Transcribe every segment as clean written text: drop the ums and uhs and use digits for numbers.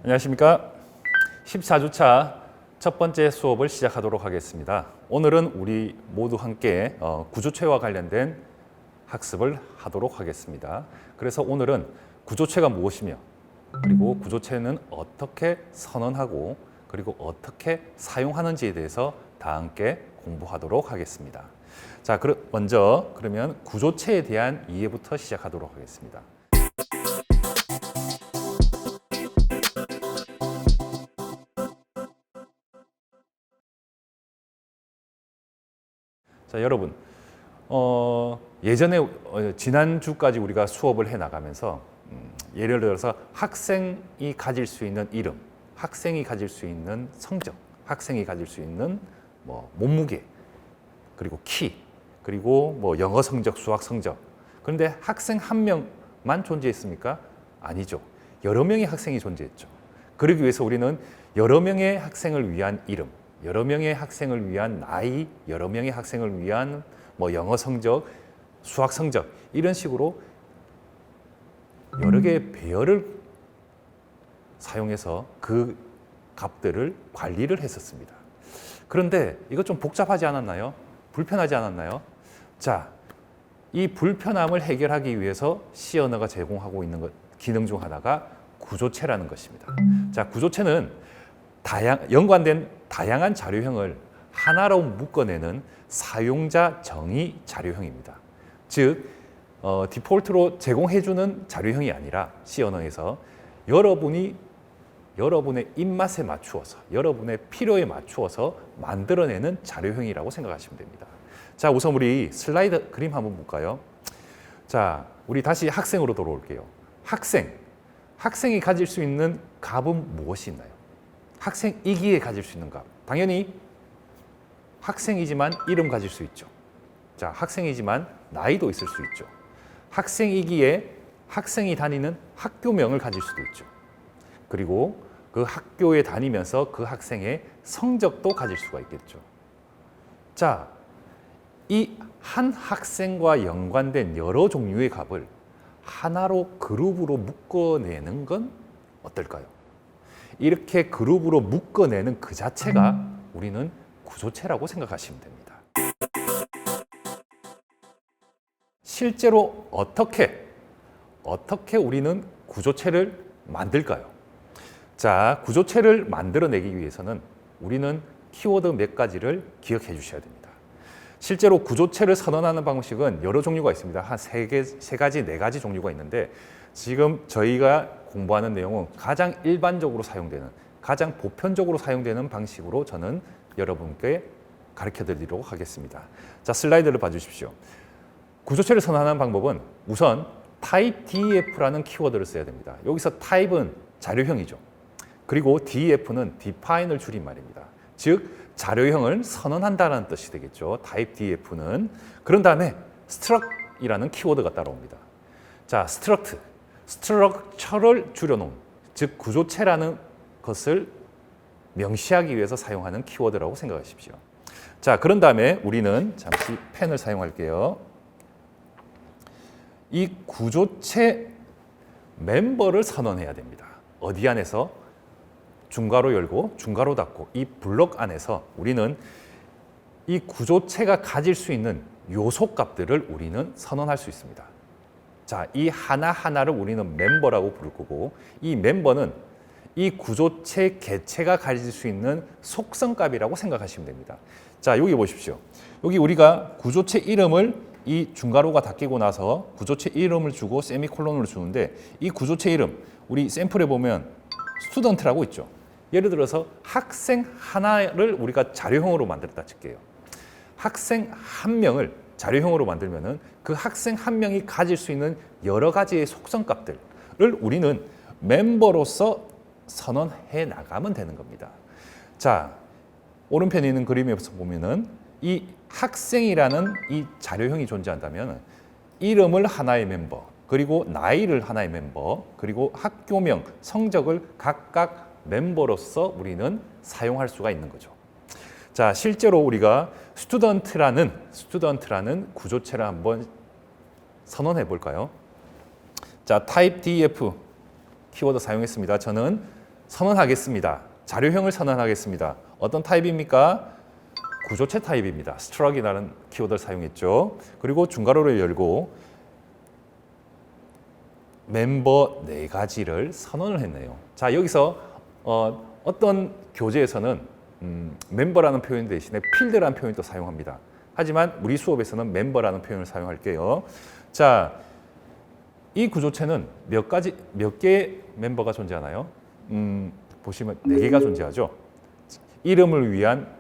안녕하십니까. 14주차 첫 번째 수업을 시작하도록 하겠습니다. 오늘은 우리 모두 함께 구조체와 관련된 학습을 하도록 하겠습니다. 그래서 오늘은 구조체가 무엇이며, 그리고 구조체는 어떻게 선언하고 그리고 어떻게 사용하는지에 대해서 다 함께 공부하도록 하겠습니다. 자, 먼저 그러면 구조체에 대한 이해부터 시작하도록 하겠습니다. 자, 여러분, 예전에 지난주까지 우리가 수업을 해 나가면서 예를 들어서 학생이 가질 수 있는 이름, 학생이 가질 수 있는 성적, 학생이 가질 수 있는 몸무게, 그리고 키, 그리고 영어 성적, 수학 성적. 그런데 학생 한 명만 존재했습니까? 아니죠. 여러 명의 학생이 존재했죠. 그러기 위해서 우리는 여러 명의 학생을 위한 이름, 여러 명의 학생을 위한 나이, 여러 명의 학생을 위한 영어 성적, 수학 성적, 이런 식으로 여러 개의 배열을 사용해서 그 값들을 관리를 했었습니다. 그런데 이거 좀 복잡하지 않았나요? 불편하지 않았나요? 자, 이 불편함을 해결하기 위해서 C 언어가 제공하고 있는 기능 중 하나가 구조체라는 것입니다. 자, 구조체는 연관된 다양한 자료형을 하나로 묶어내는 사용자 정의 자료형입니다. 즉, 디폴트로 제공해주는 자료형이 아니라 C 언어에서 여러분의 입맛에 맞추어서, 여러분의 필요에 맞추어서 만들어내는 자료형이라고 생각하시면 됩니다. 자, 우선 우리 슬라이드 그림 한번 볼까요? 자, 우리 다시 학생으로 돌아올게요. 학생이 가질 수 있는 값은 무엇이 있나요? 학생이기에 가질 수 있는 값. 당연히 학생이지만 이름 가질 수 있죠. 자, 학생이지만 나이도 있을 수 있죠. 학생이기에 학생이 다니는 학교명을 가질 수도 있죠. 그리고 그 학교에 다니면서 그 학생의 성적도 가질 수가 있겠죠. 자, 이 한 학생과 연관된 여러 종류의 값을 하나로 그룹으로 묶어내는 건 어떨까요? 이렇게 그룹으로 묶어내는 그 자체가 우리는 구조체라고 생각하시면 됩니다. 실제로 어떻게 우리는 구조체를 만들까요? 자, 구조체를 만들어내기 위해서는 우리는 키워드 몇 가지를 기억해 주셔야 됩니다. 실제로 구조체를 선언하는 방식은 여러 종류가 있습니다. 한 세 가지, 네 가지 종류가 있는데, 지금 저희가 공부하는 내용은 가장 일반적으로 사용되는, 가장 보편적으로 사용되는 방식으로 저는 여러분께 가르쳐 드리도록 하겠습니다. 자, 슬라이드를 봐주십시오. 구조체를 선언하는 방법은 우선 type df라는 키워드를 써야 됩니다. 여기서 type은 자료형이죠. 그리고 def는 define을 줄인 말입니다. 즉, 자료형을 선언한다는 뜻이 되겠죠. type df는. 그런 다음에 struct이라는 키워드가 따라옵니다. 자, structure를 줄여놓은, 즉 구조체라는 것을 명시하기 위해서 사용하는 키워드라고 생각하십시오. 자, 그런 다음에 우리는 잠시 펜을 사용할게요. 이 구조체 멤버를 선언해야 됩니다. 어디 안에서? 중괄호 열고 중괄호 닫고 이 블록 안에서 우리는 이 구조체가 가질 수 있는 요소 값들을 우리는 선언할 수 있습니다. 자, 이 하나하나를 우리는 멤버라고 부를 거고, 이 멤버는 이 구조체 개체가 가질 수 있는 속성값이라고 생각하시면 됩니다. 자, 여기 보십시오. 여기 우리가 구조체 이름을 이 중괄호가 닫히고 나서 구조체 이름을 주고 세미콜론을 주는데, 이 구조체 이름, 우리 샘플에 보면 스튜던트라고 있죠. 예를 들어서 학생 하나를 우리가 자료형으로 만들었다 칠게요. 학생 한 명을 자료형으로 만들면은 그 학생 한 명이 가질 수 있는 여러 가지의 속성값들을 우리는 멤버로서 선언해 나가면 되는 겁니다. 자, 오른편에 있는 그림에서 보면은 이 학생이라는 이 자료형이 존재한다면 이름을 하나의 멤버, 그리고 나이를 하나의 멤버, 그리고 학교명, 성적을 각각 멤버로서 우리는 사용할 수가 있는 거죠. 자, 실제로 우리가 스튜던트라는 구조체를 한번 선언해 볼까요? 자, 타입 def 키워드 사용했습니다. 저는 선언하겠습니다. 자료형을 선언하겠습니다. 어떤 타입입니까? 구조체 타입입니다. struct이라는 키워드를 사용했죠. 그리고 중괄호를 열고 멤버 4가지를 선언을 했네요. 자, 여기서 어떤 교재에서는 멤버라는 표현 대신에 필드라는 표현도 사용합니다. 하지만 우리 수업에서는 멤버라는 표현을 사용할게요. 자, 이 구조체는 몇 개의 멤버가 존재하나요? 보시면 4개가 존재하죠. 이름을 위한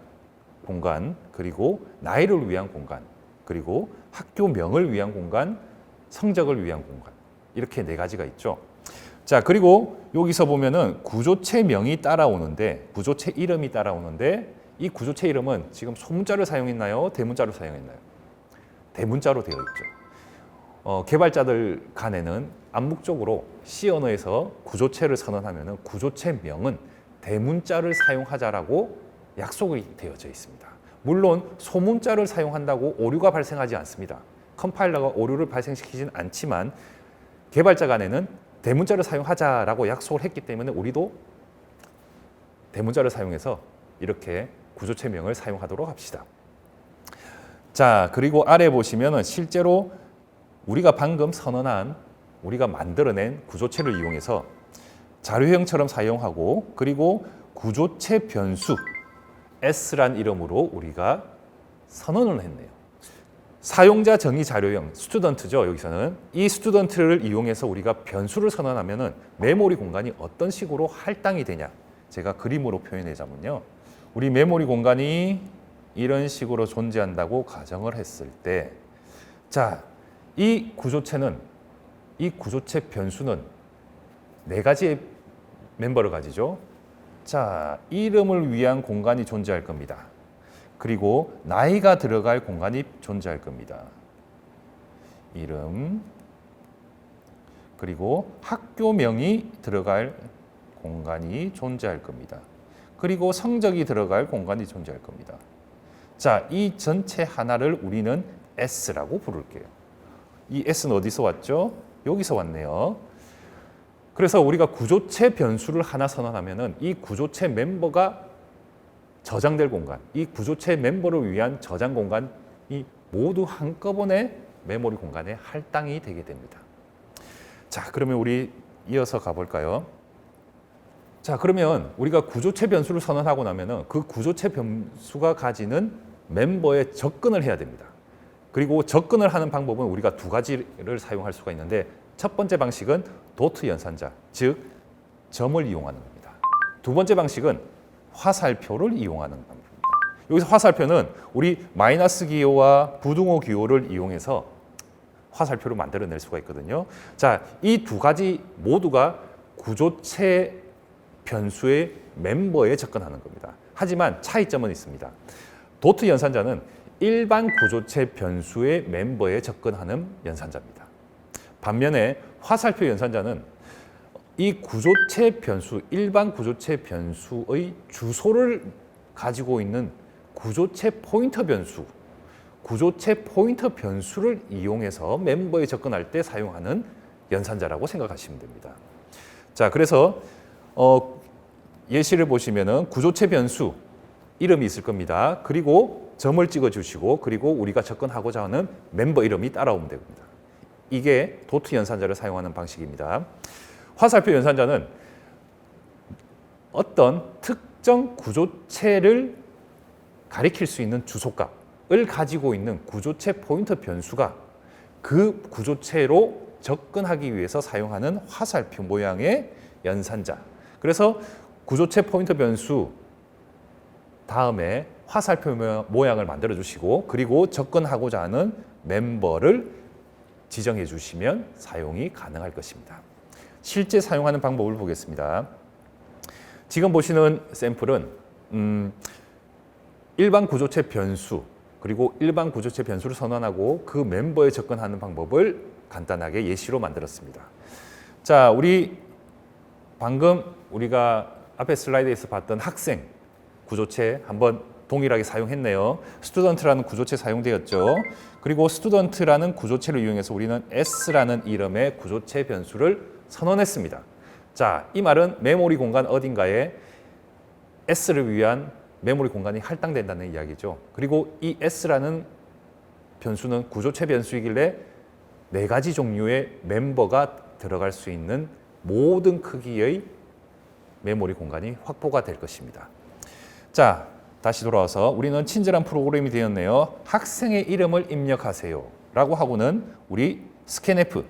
공간, 그리고 나이를 위한 공간, 그리고 학교명을 위한 공간, 성적을 위한 공간. 이렇게 4가지가 있죠. 자, 그리고 여기서 보면은 구조체명이 따라오는데, 구조체 이름이 따라오는데, 이 구조체 이름은 지금 소문자를 사용했나요? 대문자를 사용했나요? 대문자로 되어 있죠. 개발자들 간에는 암묵적으로 C 언어에서 구조체를 선언하면은 구조체명은 대문자를 사용하자라고 약속이 되어져 있습니다. 물론 소문자를 사용한다고 오류가 발생하지 않습니다. 컴파일러가 오류를 발생시키진 않지만 개발자 간에는 대문자를 사용하자라고 약속을 했기 때문에 우리도 대문자를 사용해서 이렇게 구조체명을 사용하도록 합시다. 자, 그리고 아래 보시면은 실제로 우리가 방금 선언한, 우리가 만들어낸 구조체를 이용해서 자료형처럼 사용하고, 그리고 구조체 변수 S란 이름으로 우리가 선언을 했네요. 사용자 정의 자료형, 스튜던트죠. 여기서는 이 스튜던트를 이용해서 우리가 변수를 선언하면은 메모리 공간이 어떤 식으로 할당이 되냐, 제가 그림으로 표현하자면요, 우리 메모리 공간이 이런 식으로 존재한다고 가정을 했을 때, 자, 이 구조체 변수는 4가지의 멤버를 가지죠. 자, 이름을 위한 공간이 존재할 겁니다. 그리고 나이가 들어갈 공간이 존재할 겁니다. 이름, 그리고 학교명이 들어갈 공간이 존재할 겁니다. 그리고 성적이 들어갈 공간이 존재할 겁니다. 자, 이 전체 하나를 우리는 S라고 부를게요. 이 S는 어디서 왔죠? 여기서 왔네요. 그래서 우리가 구조체 변수를 하나 선언하면은 이 구조체 멤버가 저장될 공간, 이 구조체 멤버를 위한 저장 공간이 모두 한꺼번에 메모리 공간에 할당이 되게 됩니다. 자, 그러면 우리 이어서 가볼까요? 자, 그러면 우리가 구조체 변수를 선언하고 나면은 그 구조체 변수가 가지는 멤버에 접근을 해야 됩니다. 그리고 접근을 하는 방법은 우리가 2가지를 사용할 수가 있는데, 첫 번째 방식은 도트 연산자, 즉 점을 이용하는 겁니다. 2번째 방식은 화살표를 이용하는 방법입니다. 여기서 화살표는 우리 마이너스 기호와 부등호 기호를 이용해서 화살표를 만들어낼 수가 있거든요. 자, 이 2가지 모두가 구조체 변수의 멤버에 접근하는 겁니다. 하지만 차이점은 있습니다. 도트 연산자는 일반 구조체 변수의 멤버에 접근하는 연산자입니다. 반면에 화살표 연산자는 이 구조체 변수, 일반 구조체 변수의 주소를 가지고 있는 구조체 포인터 변수, 구조체 포인터 변수를 이용해서 멤버에 접근할 때 사용하는 연산자라고 생각하시면 됩니다. 자, 그래서 예시를 보시면은 구조체 변수 이름이 있을 겁니다. 그리고 점을 찍어 주시고, 그리고 우리가 접근하고자 하는 멤버 이름이 따라오면 됩니다. 이게 도트 연산자를 사용하는 방식입니다. 화살표 연산자는 어떤 특정 구조체를 가리킬 수 있는 주소값을 가지고 있는 구조체 포인터 변수가 그 구조체로 접근하기 위해서 사용하는 화살표 모양의 연산자. 그래서 구조체 포인터 변수 다음에 화살표 모양을 만들어 주시고, 그리고 접근하고자 하는 멤버를 지정해 주시면 사용이 가능할 것입니다. 실제 사용하는 방법을 보겠습니다. 지금 보시는 샘플은 일반 구조체 변수, 그리고 일반 구조체 변수를 선언하고 그 멤버에 접근하는 방법을 간단하게 예시로 만들었습니다. 자, 우리 방금 우리가 앞에 슬라이드에서 봤던 학생 구조체 한번 동일하게 사용했네요. 스튜던트라는 구조체 사용되었죠. 그리고 스튜던트라는 구조체를 이용해서 우리는 S라는 이름의 구조체 변수를 선언했습니다. 자, 이 말은 메모리 공간 어딘가에 S를 위한 메모리 공간이 할당된다는 이야기죠. 그리고 이 S라는 변수는 구조체 변수이길래 4가지 종류의 멤버가 들어갈 수 있는 모든 크기의 메모리 공간이 확보가 될 것입니다. 자, 다시 돌아와서 우리는 친절한 프로그램이 되었네요. 학생의 이름을 입력하세요 라고 하고는 우리 스캔F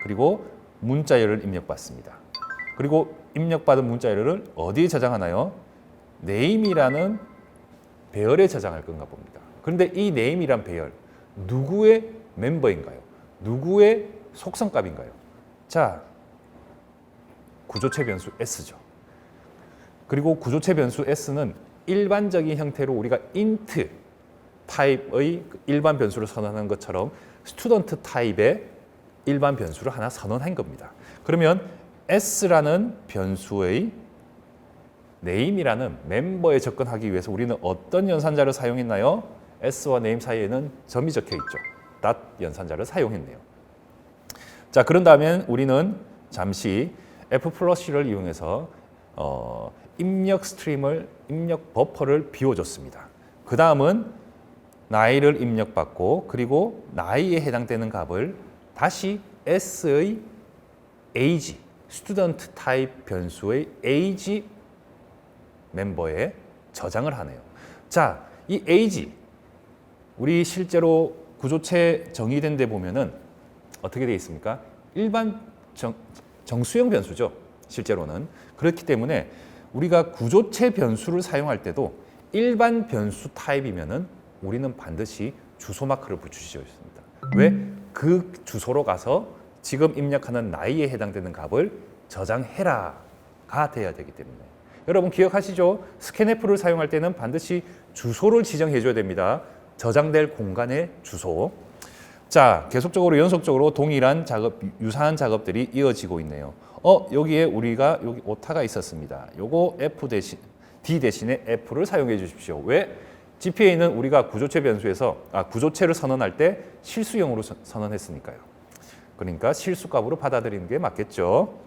그리고 문자열을 입력받습니다. 그리고 입력받은 문자열을 어디에 저장하나요? name이라는 배열에 저장할 건가 봅니다. 그런데 이 name이란 배열 누구의 멤버인가요? 누구의 속성값인가요? 자, 구조체 변수 S죠. 그리고 구조체 변수 S는 일반적인 형태로 우리가 int 타입의 일반 변수를 선언하는 것처럼 스튜던트 타입의 일반 변수를 하나 선언한 겁니다. 그러면 S라는 변수의 name이라는 멤버에 접근하기 위해서 우리는 어떤 연산자를 사용했나요? S와 name 사이에는 점이 적혀 있죠. 닷 연산자를 사용했네요. 자, 그런 다음에 우리는 잠시 F+C를 이용해서 입력 스트림을 입력 버퍼를 비워줬습니다. 그 다음은 나이를 입력받고 그리고 나이에 해당되는 값을 다시 S의 age, 스튜던트 타입 변수의 age 멤버에 저장을 하네요. 자, 이 age 우리 실제로 구조체 정의된 데 보면은 어떻게 되어 있습니까? 일반 정수형 변수죠. 실제로는. 그렇기 때문에 우리가 구조체 변수를 사용할 때도 일반 변수 타입이면은 우리는 반드시 주소 마크를 붙이셔야 합니다. 왜? 그 주소로 가서 지금 입력하는 나이에 해당되는 값을 저장해라가 돼야 되기 때문에. 여러분 기억하시죠? 스캔F를 사용할 때는 반드시 주소를 지정해 줘야 됩니다. 저장될 공간의 주소. 자, 계속적으로 연속적으로 동일한 작업, 유사한 작업들이 이어지고 있네요. 여기에 우리가 여기 오타가 있었습니다. 요거 F 대신 D 대신에 F를 사용해 주십시오. 왜? GPA는 우리가 구조체 변수에서 구조체를 선언할 때 실수형으로 선언했으니까요. 그러니까 실수값으로 받아들이는 게 맞겠죠.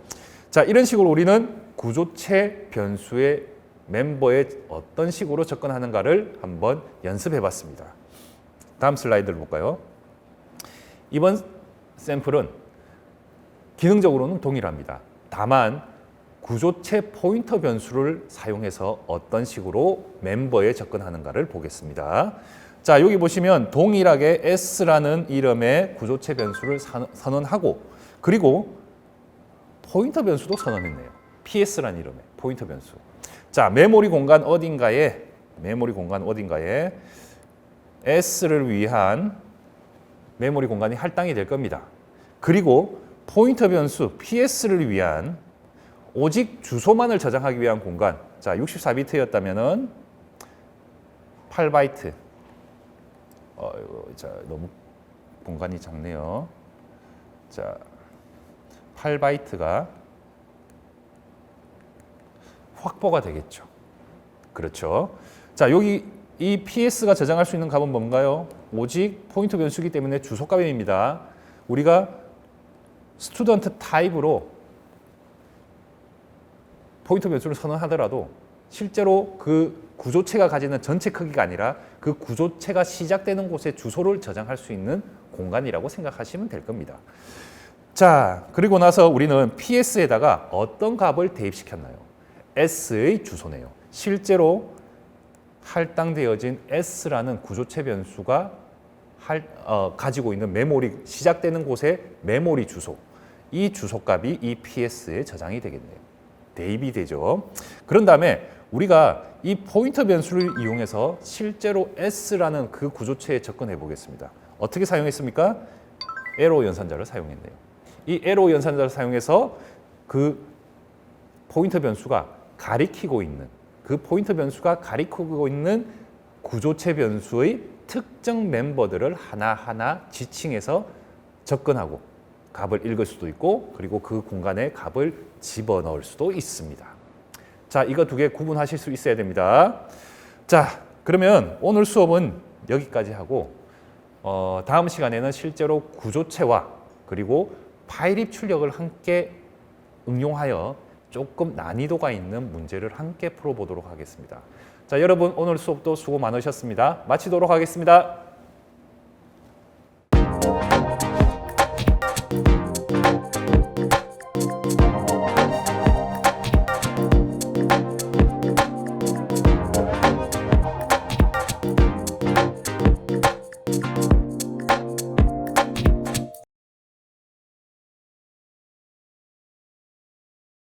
자, 이런 식으로 우리는 구조체 변수의 멤버에 어떤 식으로 접근하는가를 한번 연습해 봤습니다. 다음 슬라이드를 볼까요? 이번 샘플은 기능적으로는 동일합니다. 다만 구조체 포인터 변수를 사용해서 어떤 식으로 멤버에 접근하는가를 보겠습니다. 자, 여기 보시면 동일하게 S라는 이름의 구조체 변수를 선언하고 그리고 포인터 변수도 선언했네요. PS라는 이름의 포인터 변수. 자, 메모리 공간 어딘가에 S를 위한 메모리 공간이 할당이 될 겁니다. 그리고 포인터 변수 PS를 위한 오직 주소만을 저장하기 위한 공간. 자, 64비트였다면은 8바이트. 자, 너무 공간이 작네요. 자, 8바이트가 확보가 되겠죠. 그렇죠. 자, 여기 이 PS가 저장할 수 있는 값은 뭔가요? 오직 포인터 변수이기 때문에 주소값입니다. 우리가 스튜던트 타입으로 포인터 변수를 선언하더라도 실제로 그 구조체가 가지는 전체 크기가 아니라 그 구조체가 시작되는 곳에 주소를 저장할 수 있는 공간이라고 생각하시면 될 겁니다. 자, 그리고 나서 우리는 PS에다가 어떤 값을 대입시켰나요? S의 주소네요. 실제로 할당되어진 S라는 구조체 변수가 가지고 있는 메모리 시작되는 곳의 메모리 주소, 이 주소값이 이 PS에 저장이 되겠네요. 대입이 되죠. 그런 다음에 우리가 이 포인터 변수를 이용해서 실제로 S라는 그 구조체에 접근해 보겠습니다. 어떻게 사용했습니까? 에로 연산자를 사용했네요. 이 에로 연산자를 사용해서 그 포인터 변수가 가리키고 있는 구조체 변수의 특정 멤버들을 하나하나 지칭해서 접근하고 값을 읽을 수도 있고 그리고 그 공간에 값을 집어넣을 수도 있습니다. 자, 이거 두 개 구분하실 수 있어야 됩니다. 자, 그러면 오늘 수업은 여기까지 하고 다음 시간에는 실제로 구조체와 그리고 파일 입출력을 함께 응용하여 조금 난이도가 있는 문제를 함께 풀어보도록 하겠습니다. 자, 여러분 오늘 수업도 수고 많으셨습니다. 마치도록 하겠습니다.